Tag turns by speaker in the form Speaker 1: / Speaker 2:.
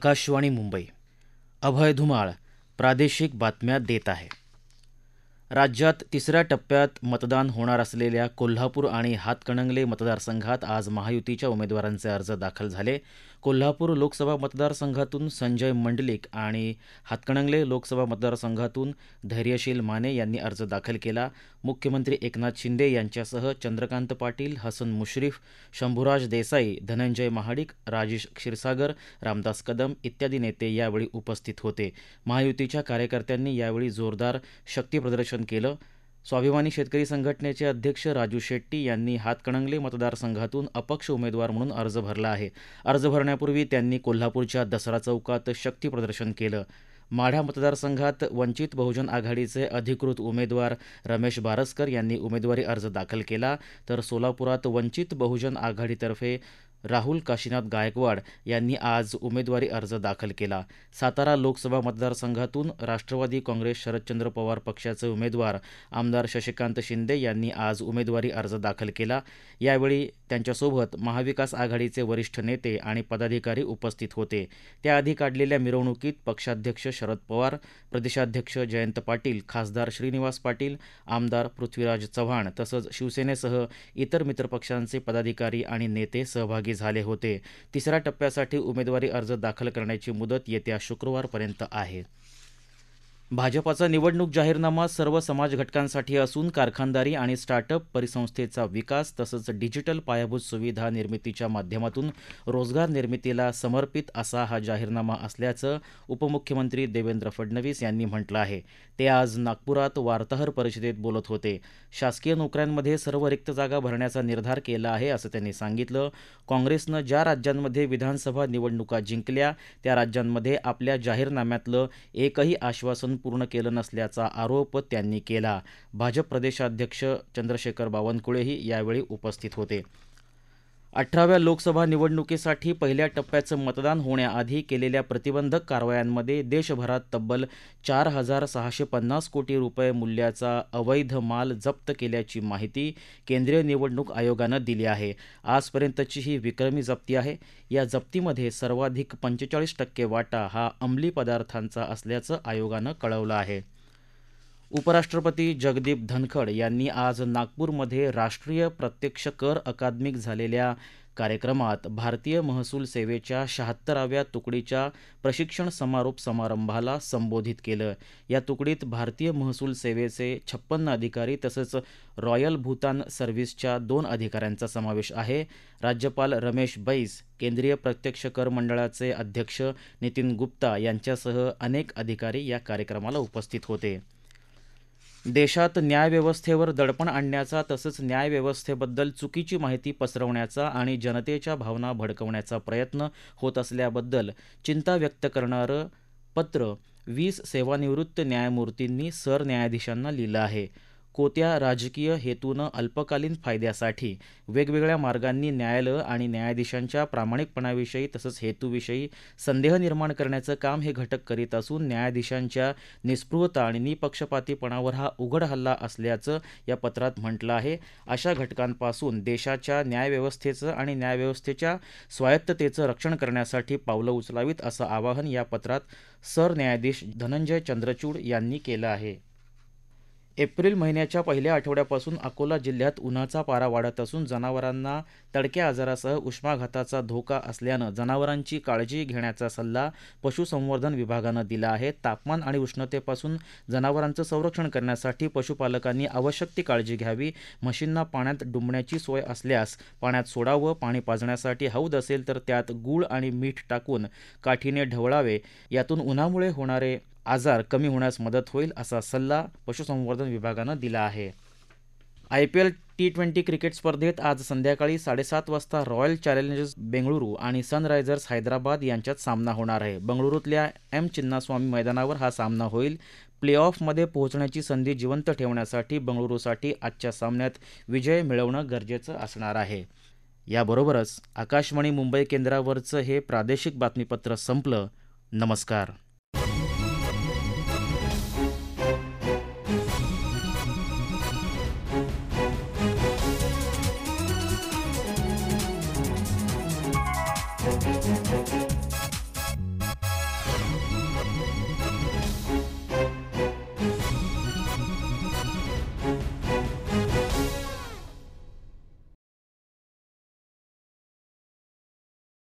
Speaker 1: आकाशवाणी मुंबई. अभय धुमाळ प्रादेशिक बातम्या देत आहे. राज्यात तिसऱ्या टप्प्यात मतदान होणार असलेल्या कोल्हापूर आणि हातकणंगले मतदारसंघात आज महायुतीच्या उमेदवारांचे अर्ज दाखल झाले. कोल्हापूर लोकसभा मतदारसंघातून संजय मंडलिक आणि हातकणंगले लोकसभा मतदारसंघातून धैर्यशील माने यांनी अर्ज दाखल केला. मुख्यमंत्री एकनाथ शिंदे यांच्यासह चंद्रकांत पाटील, हसन मुश्रीफ, शंभूराज देसाई, धनंजय महाडिक, राजेश क्षीरसागर, रामदास कदम इत्यादी नेते यावेळी उपस्थित होते. महायुतीच्या कार्यकर्त्यांनी यावेळी जोरदार शक्तीप्रदर्शन केलं. स्वाभिमानी शेतकरी संघटनेचे अध्यक्ष राजू शेट्टी यांनी हातकणंगले मतदारसंघातून अपक्ष उमेदवार म्हणून अर्ज भरला आहे. अर्ज भरण्यापूर्वी त्यांनी कोल्हापूरच्या दसरा चौकात शक्तीप्रदर्शन केलं. माढा मतदारसंघात वंचित बहुजन आघाडीचे अधिकृत उमेदवार रमेश बारसकर यांनी उमेदवारी अर्ज दाखल केला, तर सोलापुरात वंचित बहुजन आघाडीतर्फे राहुल काशीनाथ गायकवाड यांनी आज उमेदवारी अर्ज दाखल केला. सातारा लोकसभा मतदारसंघातून राष्ट्रवादी काँग्रेस शरदचंद्र पवार पक्षाचे उमेदवार आमदार शशिकांत शिंदे यांनी आज उमेदवारी अर्ज दाखल केला. यावेळी त्यांच्यासोबत महाविकास आघाडीचे वरिष्ठ नेते आणि पदाधिकारी उपस्थित होते. त्याआधी काढलेल्या मिरवणुकीत पक्षाध्यक्ष शरद पवार, प्रदेशाध्यक्ष जयंत पाटील, खासदार श्रीनिवास पाटील, आमदार पृथ्वीराज चव्हाण तसंच शिवसेनेसह इतर मित्रपक्षांचे पदाधिकारी आणि नेते सहभागी झाले होते. तिसऱ्या टप्प्यासाठी उमेदवारी अर्ज दाखल करण्याची मुदत येत्या शुक्रवारपर्यंत आहे. भाजपाचा निवडणूक जाहीरनामा सर्व समाज घटकांसाठी असून कारखानदारी आणि स्टार्टअप परिसंस्थेचा विकास तसंच डिजिटल पायाभूत सुविधा निर्मितीच्या माध्यमातून रोजगार निर्मितीला समर्पित असा हा जाहीरनामा असल्याचं उपमुख्यमंत्री देवेंद्र फडणवीस यांनी म्हटलं आहे. ते आज नागपुरात वार्ताहर परिषदेत बोलत होते. शासकीय नोकऱ्यांमध्ये सर्व रिक्त जागा भरण्याचा निर्धार केला आहे असं त्यांनी सांगितलं. काँग्रेसनं ज्या राज्यांमध्ये विधानसभा निवडणुका जिंकल्या त्या राज्यांमध्ये आपल्या जाहीरनाम्यातलं एकही आश्वासन पूर्ण केलं नसल्याचा आरोप त्यांनी केला. भाजप प्रदेशाध्यक्ष चंद्रशेखर बावनकुळेही यावेळी उपस्थित होते. 18व्या लोकसभा निवडणुकीसाठी पहिल्या टप्प्याचं मतदान होण्याआधी केलेल्या प्रतिबंधक कारवायांमध्ये देशभरात तब्बल 4,650 कोटी रुपये मूल्याचा अवैध माल जप्त केल्याची माहिती केंद्रीय निवडणूक आयोगानं दिली आहे. आजपर्यंतची ही विक्रमी जप्ती आहे. या जप्तीमध्ये सर्वाधिक 45% वाटा हा अंमली पदार्थांचा असल्याचं आयोगानं कळवलं आहे. उपराष्ट्रपती जगदीप धनखड यांनी आज नागपूरमध्ये राष्ट्रीय प्रत्यक्ष कर अकादमीत झालेल्या कार्यक्रमात भारतीय महसूल सेवेच्या 76व्या तुकडीच्या प्रशिक्षण समारोप समारंभाला संबोधित केलं. या तुकडीत भारतीय महसूल सेवेचे 56 अधिकारी तसंच रॉयल भूतान सर्व्हिसच्या 2 अधिकाऱ्यांचा समावेश आहे. राज्यपाल रमेश बैस, केंद्रीय प्रत्यक्ष कर मंडळाचे अध्यक्ष नितीन गुप्ता यांच्यासह अनेक अधिकारी या कार्यक्रमाला उपस्थित होते. देशात न्यायव्यवस्थेवर दडपण आणण्याचा तसंच न्यायव्यवस्थेबद्दल चुकीची माहिती पसरवण्याचा आणि जनतेच्या भावना भडकवण्याचा प्रयत्न होत असल्याबद्दल चिंता व्यक्त करणारं पत्र 20 सेवानिवृत्त न्यायमूर्तींनी सरन्यायाधीशांना लिहिलं आहे. कोत्या राजकीय हेतूनं अल्पकालीन फायद्यासाठी वेगवेगळ्या मार्गांनी न्यायालय आणि न्यायाधीशांच्या प्रामाणिकपणाविषयी तसंच हेतूविषयी संदेह निर्माण करण्याचं काम हे घटक करीत असून न्यायाधीशांच्या निस्पृहता आणि निपक्षपातीपणावर हा उघड हल्ला असल्याचं या पत्रात म्हटलं आहे. अशा घटकांपासून देशाच्या न्यायव्यवस्थेचं आणि न्यायव्यवस्थेच्या स्वायत्ततेचं रक्षण करण्यासाठी पावलं उचलावीत असं आवाहन या पत्रात सरन्यायाधीश धनंजय चंद्रचूड यांनी केलं आहे. एप्रिल महिन्याच्या पहिल्या आठवड्यापासून अकोला जिल्ह्यात उन्हाचा पारा वाढत असून जनावरांना तडक्या आजारासह उष्माघाताचा धोका असल्यानं जनावरांची काळजी घेण्याचा सल्ला पशुसंवर्धन विभागानं दिला आहे. तापमान आणि उष्णतेपासून जनावरांचं संरक्षण करण्यासाठी पशुपालकांनी आवश्यक ती काळजी घ्यावी. म्हशींना पाण्यात डुंबण्याची सोय असल्यास पाण्यात सोडावं. पाणी पाजण्यासाठी हौद असेल तर त्यात गूळ आणि मीठ टाकून काठीने ढवळावे. यातून उन्हामुळे होणारे आजार कमी होण्यास मदत होईल असा सल्ला पशुसंवर्धन विभागानं दिला आहे. IPL T20 क्रिकेट स्पर्धेत आज संध्याकाळी 7:30 वाजता रॉयल चॅलेंजर्स बेंगळुरू आणि सनरायझर्स हैदराबाद यांच्यात सामना होणार आहे. बंगळुरूतल्या M चिन्नास्वामी मैदानावर हा सामना होईल. प्लेऑफमध्ये पोहोचण्याची संधी जिवंत ठेवण्यासाठी बंगळुरूसाठी आजच्या सामन्यात विजय मिळवणं गरजेचं असणार आहे. याबरोबरच आकाशवाणी मुंबई केंद्रावरचं हे प्रादेशिक बातमीपत्र संपलं. नमस्कार.